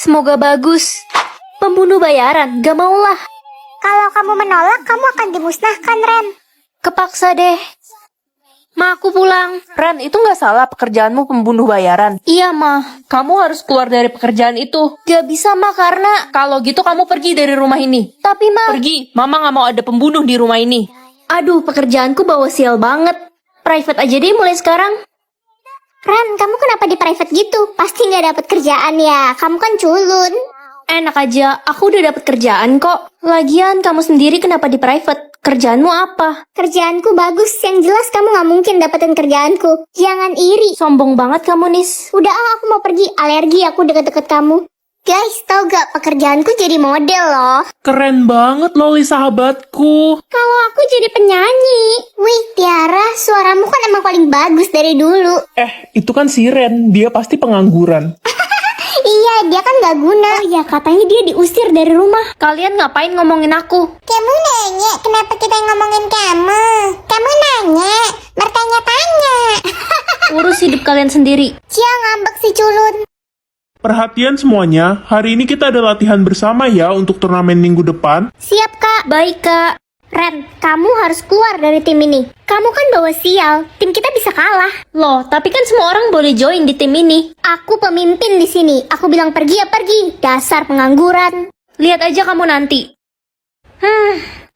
Semoga bagus. Pembunuh bayaran, gak maulah. Kalau kamu menolak, kamu akan dimusnahkan, Ren. Kepaksa deh. Ma, aku pulang. Ren, itu nggak salah pekerjaanmu pembunuh bayaran. Iya, Ma. Kamu harus keluar dari pekerjaan itu. Gak bisa, Ma, karena... Kalau gitu kamu pergi dari rumah ini. Tapi, Ma... Pergi, Mama nggak mau ada pembunuh di rumah ini. Aduh, pekerjaanku bawa sial banget. Private aja deh mulai sekarang. Ren, kamu kenapa di private gitu? Pasti nggak dapat kerjaan ya. Kamu kan culun. Enak aja, aku udah dapet kerjaan kok. Lagian, kamu sendiri kenapa di private? Kerjaanmu apa? Kerjaanku bagus. Yang jelas kamu nggak mungkin dapetin kerjaanku. Jangan iri. Sombong banget kamu, Nis. Udah aku mau pergi. Alergi aku deket-deket kamu. Guys, tau gak pekerjaanku jadi model loh. Keren banget Loli sahabatku. Kalau aku jadi penyanyi. Wih, Tiara, suaramu kan emang paling bagus dari dulu. Itu kan si Ren, dia pasti pengangguran. Iya, dia kan gak guna. Oh iya, katanya dia diusir dari rumah. Kalian ngapain ngomongin aku? Kamu nanya, kenapa kita ngomongin kamu? Kamu nanya, bertanya-tanya. Urus hidup kalian sendiri. Cia ngambek si culun. Perhatian semuanya, hari ini kita ada latihan bersama ya untuk turnamen minggu depan. Siap, Kak. Baik, Kak. Ren, kamu harus keluar dari tim ini. Kamu kan bawa sial, tim kita bisa kalah. Loh, tapi kan semua orang boleh join di tim ini. Aku pemimpin di sini. Aku bilang pergi ya pergi. Dasar pengangguran. Lihat aja kamu nanti.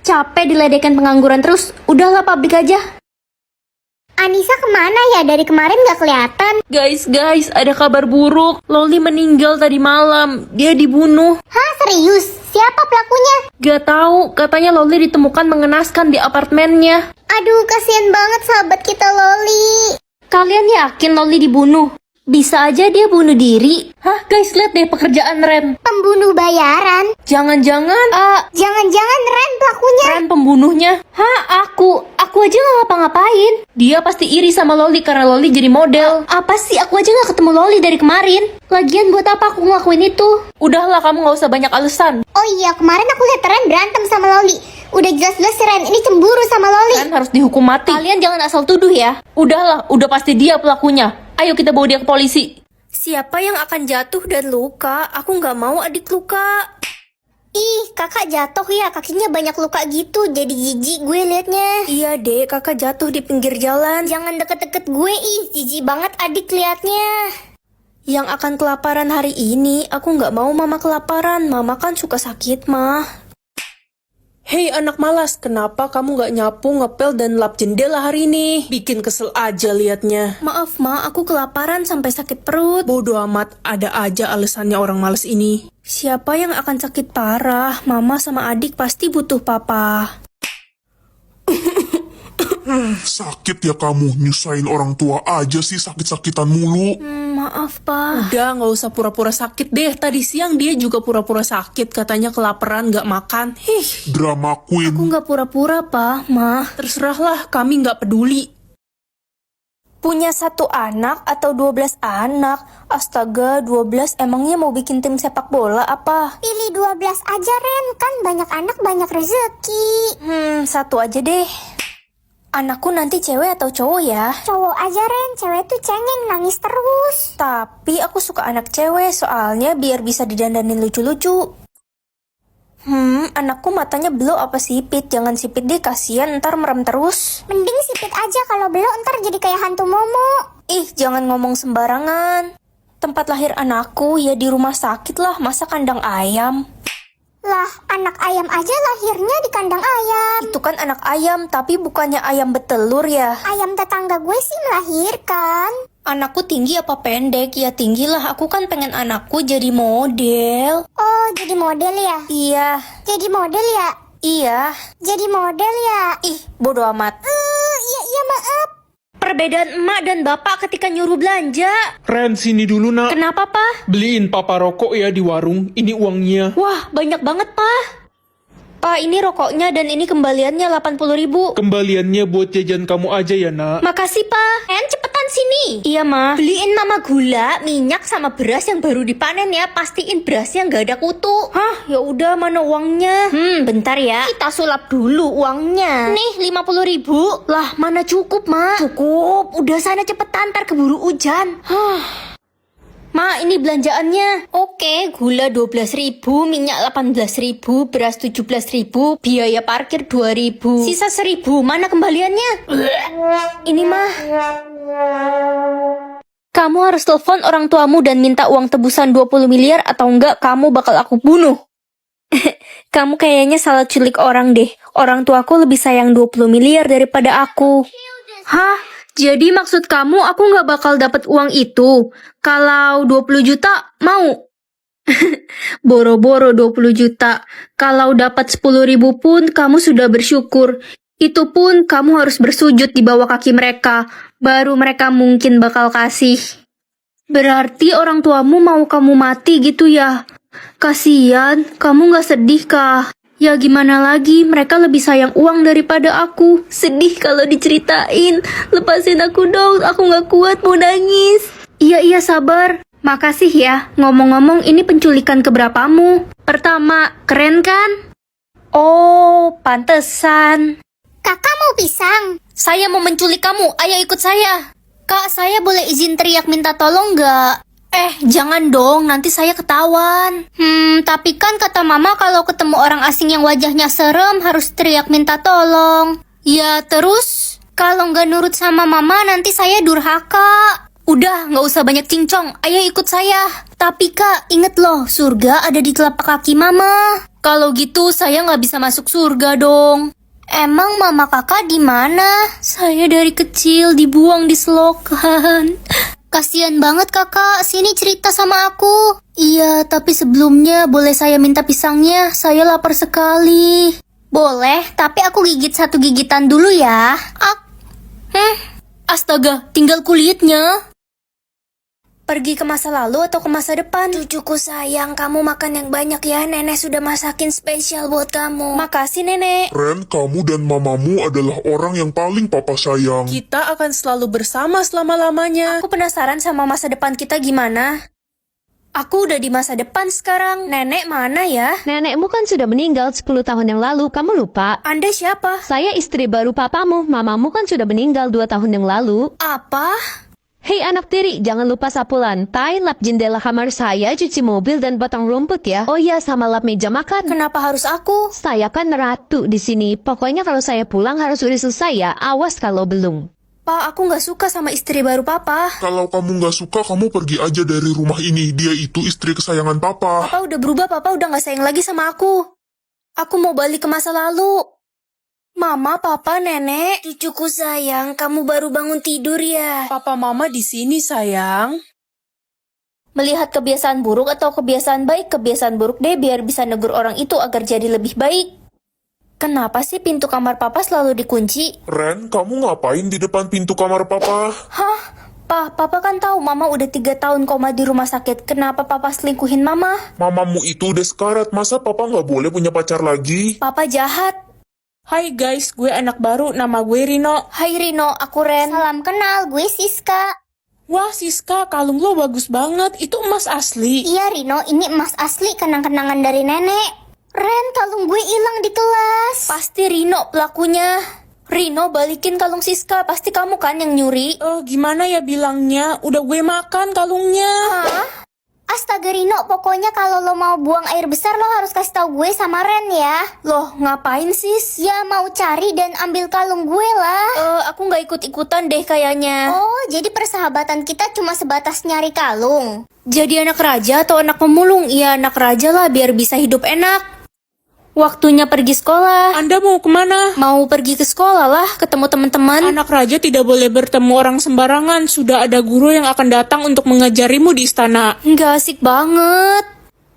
Capek diledekin pengangguran terus. Udahlah pabrik aja. Anissa kemana ya? Dari kemarin gak kelihatan. Guys, ada kabar buruk. Loli meninggal tadi malam. Dia dibunuh. Hah, serius? Siapa pelakunya? Gak tahu, katanya Loli ditemukan mengenaskan di apartemennya. Aduh, kasihan banget sahabat kita Loli. Kalian yakin Loli dibunuh? Bisa aja dia bunuh diri. Hah, guys, lihat deh pekerjaan Ren. Pembunuh bayaran. Jangan-jangan Jangan-jangan Ren pelakunya. Ren pembunuhnya. Hah, aku aja gak ngapa-ngapain. Dia pasti iri sama Loli karena Loli jadi model. Apa sih, aku aja gak ketemu Loli dari kemarin. Lagian buat apa aku ngelakuin itu? Udahlah, kamu gak usah banyak alasan. Oh iya, kemarin aku lihat Ren berantem sama Loli. Udah jelas-jelas si Ren ini cemburu sama Loli. Ren harus dihukum mati. Kalian jangan asal tuduh ya. Udahlah, udah pasti dia pelakunya. Ayo kita bawa dia ke polisi. Siapa yang akan jatuh dan luka? Aku gak mau adik luka. Ih, kakak jatuh ya, kakinya banyak luka gitu. Jadi jijik gue liatnya. Iya deh, kakak jatuh di pinggir jalan. Jangan deket-deket gue, ih jijik banget adik liatnya. Yang akan kelaparan hari ini, aku gak mau mama kelaparan. Mama kan suka sakit, mah. Hei anak malas, kenapa kamu gak nyapu, ngepel, dan lap jendela hari ini? Bikin kesel aja liatnya. Maaf, Ma, aku kelaparan sampai sakit perut. Bodoh amat, ada aja alasannya orang males ini. Siapa yang akan sakit parah? Mama sama adik pasti butuh papa. Sakit ya kamu, nyusahin orang tua aja sih sakit-sakitan mulu. Maaf, Pa. Udah, gak usah pura-pura sakit deh. Tadi siang dia juga pura-pura sakit, katanya kelaparan gak makan. Drama queen. Aku gak pura-pura, Pa, Ma. Terserahlah, kami gak peduli. Punya 1 anak atau 12 anak? Astaga, 12 emangnya mau bikin tim sepak bola apa? Pilih 12 aja Ren, kan banyak anak banyak rezeki. 1 aja deh. Anakku nanti cewek atau cowok ya? Cowok aja Ren, cewek tuh cengeng nangis terus. Tapi aku suka anak cewek, soalnya biar bisa didandanin lucu-lucu. Anakku matanya belok apa sipit? Jangan sipit deh, kasihan ntar merem terus. Mending sipit aja, kalau belok ntar jadi kayak hantu Momo. Ih, jangan ngomong sembarangan. Tempat lahir anakku ya di rumah sakit lah, masa kandang ayam? Lah, anak ayam aja lahirnya di kandang ayam. Itu kan anak ayam, tapi bukannya ayam betelur ya? Ayam tetangga gue sih melahirkan. Anakku tinggi apa pendek? Ya tinggi lah, aku kan pengen anakku jadi model. Oh, jadi model ya? Iya. Jadi model ya? Iya. Jadi model ya? Ih, bodo amat. Iya maaf. Perbedaan emak dan bapak ketika nyuruh belanja. Ren, sini dulu nak. Kenapa, Pa? Beliin papa rokok ya di warung, ini uangnya. Wah, banyak banget, Pa. Pa, ini rokoknya dan ini kembaliannya 80.000. Kembaliannya buat jajan kamu aja ya nak. Makasih, Pa. Cepetan sini. Iya, Ma. Beliin Mama gula, minyak, sama beras yang baru dipanen ya. Pastiin berasnya nggak ada kutu. Hah, ya udah, mana uangnya? Bentar ya. Kita sulap dulu uangnya. Nih, 50.000. Lah, mana cukup, Ma? Cukup. Udah sana cepetan, ntar keburu hujan. Ma, ini belanjaannya. Oke, gula 12.000, minyak 18.000, beras 17.000, biaya parkir 2.000. Sisa 1.000, mana kembaliannya? Ini mah. Kamu harus telepon orang tuamu dan minta uang tebusan 20 miliar atau enggak kamu bakal aku bunuh. Kamu kayaknya salah culik orang deh. Orang tuaku lebih sayang 20 miliar daripada aku. Hah? Jadi maksud kamu aku nggak bakal dapat uang itu? Kalau 20 juta, mau? Boro-boro 20 juta. Kalau dapat 10.000 pun kamu sudah bersyukur. Itu pun kamu harus bersujud di bawah kaki mereka. Baru mereka mungkin bakal kasih. Berarti orang tuamu mau kamu mati gitu ya? Kasian, kamu gak sedih kah? Ya gimana lagi, mereka lebih sayang uang daripada aku. Sedih kalau diceritain. Lepasin aku dong, aku gak kuat mau nangis. Iya sabar. Makasih ya. Ngomong-ngomong, ini penculikan keberapaamu? Pertama, keren kan? Oh, pantesan. Kakak mau pisang? Saya mau menculik kamu, ayo ikut saya. Kak, saya boleh izin teriak minta tolong nggak? Jangan dong, nanti saya ketahuan. Tapi kan kata mama kalau ketemu orang asing yang wajahnya serem harus teriak minta tolong. Ya terus, kalau nggak nurut sama mama nanti saya durhaka. Udah, nggak usah banyak cincong, ayo ikut saya. Tapi kak, inget loh, surga ada di telapak kaki mama. Kalau gitu saya nggak bisa masuk surga dong. Emang mama kakak di mana? Saya dari kecil dibuang di selokan. Kasian banget kakak, sini cerita sama aku. Iya, tapi sebelumnya boleh saya minta pisangnya? Saya lapar sekali. Boleh, tapi aku gigit satu gigitan dulu ya. Astaga, tinggal kulitnya. Pergi ke masa lalu atau ke masa depan? Cucuku sayang, kamu makan yang banyak ya. Nenek sudah masakin spesial buat kamu. Makasih nenek. Ren, kamu dan mamamu adalah orang yang paling papa sayang. Kita akan selalu bersama selama-lamanya. Aku penasaran sama masa depan kita gimana. Aku udah di masa depan sekarang. Nenek mana ya? Nenekmu kan sudah meninggal 10 tahun yang lalu, kamu lupa? Anda siapa? Saya istri baru papamu, mamamu kan sudah meninggal 2 tahun yang lalu. Apa? Hei anak tiri, jangan lupa sapu lantai, lap jendela kamar saya, cuci mobil dan potong rumput ya. Oh iya, sama lap meja makan. Kenapa harus aku? Saya kan ratu di sini. Pokoknya kalau saya pulang harus udah selesai ya. Awas kalau belum. Pak, aku nggak suka sama istri baru papa. Kalau kamu nggak suka, kamu pergi aja dari rumah ini. Dia itu istri kesayangan papa. Papa udah berubah, papa udah nggak sayang lagi sama aku. Aku mau balik ke masa lalu. Mama, papa, nenek, cucuku sayang, kamu baru bangun tidur ya? Papa mama di sini sayang. Melihat kebiasaan buruk atau kebiasaan baik? Kebiasaan buruk deh biar bisa negur orang itu agar jadi lebih baik. Kenapa sih pintu kamar papa selalu dikunci? Ren, kamu ngapain di depan pintu kamar papa? Hah? Papa kan tahu mama udah 3 tahun koma di rumah sakit. Kenapa papa selingkuhin mama? Mamamu itu udah sekarat, masa papa nggak boleh punya pacar lagi? Papa jahat. Hai guys, gue anak baru, nama gue Rino. Hai Rino, aku Ren. Salam kenal, gue Siska. Wah Siska, kalung lo bagus banget, itu emas asli. Iya Rino, ini emas asli kenang-kenangan dari nenek. Ren, kalung gue hilang di kelas. Pasti Rino pelakunya. Rino, balikin kalung Siska, pasti kamu kan yang nyuri. Gimana ya bilangnya, udah gue makan kalungnya. Hah? Astaga Rino, pokoknya kalau lo mau buang air besar lo harus kasih tahu gue sama Ren ya. Loh, ngapain sis? Ya mau cari dan ambil kalung gue lah. Aku nggak ikut-ikutan deh kayaknya. Oh, jadi persahabatan kita cuma sebatas nyari kalung. Jadi anak raja atau anak pemulung? Ya anak raja lah biar bisa hidup enak. Waktunya pergi sekolah. Anda mau kemana? Mau pergi ke sekolah lah, ketemu teman-teman. Anak raja tidak boleh bertemu orang sembarangan. Sudah ada guru yang akan datang untuk mengajarimu di istana. Nggak asik banget.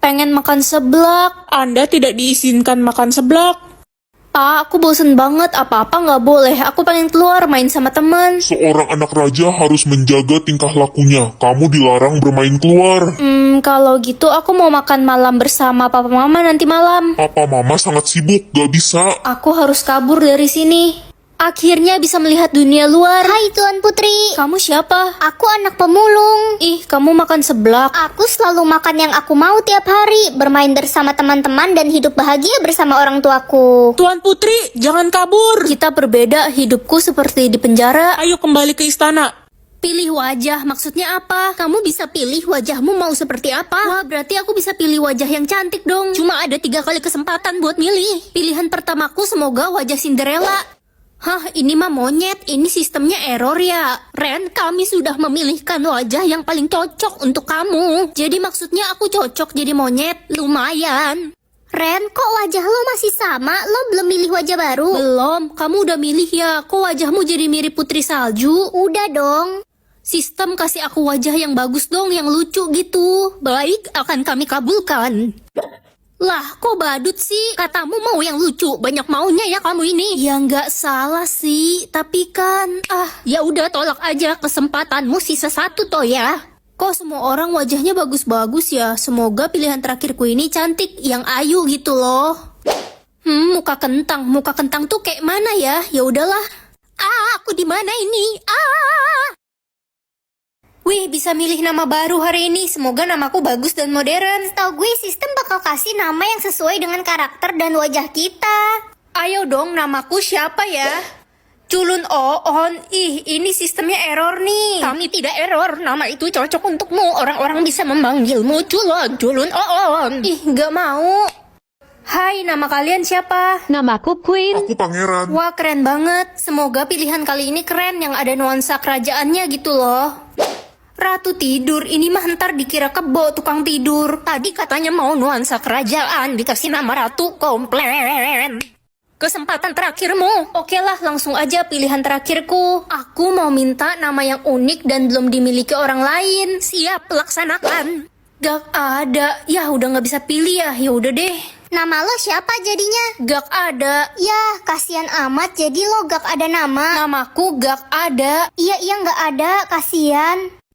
Pengen makan seblak. Anda tidak diizinkan makan seblak. Pak, aku bosen banget. Apa-apa nggak boleh. Aku pengen keluar main sama teman. Seorang anak raja harus menjaga tingkah lakunya. Kamu dilarang bermain keluar. Kalau gitu aku mau makan malam bersama papa mama nanti malam. Papa mama sangat sibuk, gak bisa. Aku harus kabur dari sini. Akhirnya bisa melihat dunia luar. Hai Tuan Putri. Kamu siapa? Aku anak pemulung. Ih, kamu makan seblak. Aku selalu makan yang aku mau tiap hari. Bermain bersama teman-teman dan hidup bahagia bersama orang tuaku. Tuan Putri, jangan kabur. Kita berbeda, hidupku seperti di penjara. Ayo kembali ke istana. Pilih wajah, maksudnya apa? Kamu bisa pilih wajahmu mau seperti apa? Wah, berarti aku bisa pilih wajah yang cantik dong. Cuma ada 3 kali kesempatan buat milih. Pilihan pertamaku semoga wajah Cinderella. Hah, ini mah monyet. Ini sistemnya error ya. Ren, kami sudah memilihkan wajah yang paling cocok untuk kamu. Jadi maksudnya aku cocok jadi monyet. Lumayan. Ren, kok wajah lo masih sama? Lo belum milih wajah baru? Belum, kamu udah milih ya. Kok wajahmu jadi mirip Putri Salju? Udah dong. Sistem kasih aku wajah yang bagus dong, yang lucu gitu. Baik, akan kami kabulkan. Lah, kok badut sih? Katamu mau yang lucu, banyak maunya ya kamu ini. Ya nggak salah sih, tapi kan... ya udah tolak aja, kesempatanmu sisa 1 toh ya. Kok semua orang wajahnya bagus-bagus ya? Semoga pilihan terakhirku ini cantik, yang ayu gitu loh. Muka kentang. Muka kentang tuh kayak mana ya? Ya udahlah. Aku di mana ini? Wih, bisa milih nama baru hari ini. Semoga namaku bagus dan modern. Tau gue sistem bakal kasih nama yang sesuai dengan karakter dan wajah kita. Ayo dong, namaku siapa ya? Culun On. Ih, ini sistemnya error nih. Kami tidak error. Nama itu cocok untukmu. Orang-orang bisa memanggilmu Culun On. Ih, nggak mau. Hai, nama kalian siapa? Namaku Queen. Aku pangeran. Wah, keren banget. Semoga pilihan kali ini keren, yang ada nuansa kerajaannya gitu loh. Ratu tidur, ini mah ntar dikira kebo tukang tidur. Tadi katanya mau nuansa kerajaan, dikasih nama ratu, komplain. Kesempatan terakhirmu. Oke lah, langsung aja pilihan terakhirku. Aku mau minta nama yang unik dan belum dimiliki orang lain. Siap, laksanakan. Gak ada. Ya udah gak bisa pilih ya. Ya udah deh. Nama lo siapa jadinya? Gak ada. Ya, kasihan amat jadi lo gak ada nama. Namaku gak ada. Iya, nggak ada, kasihan.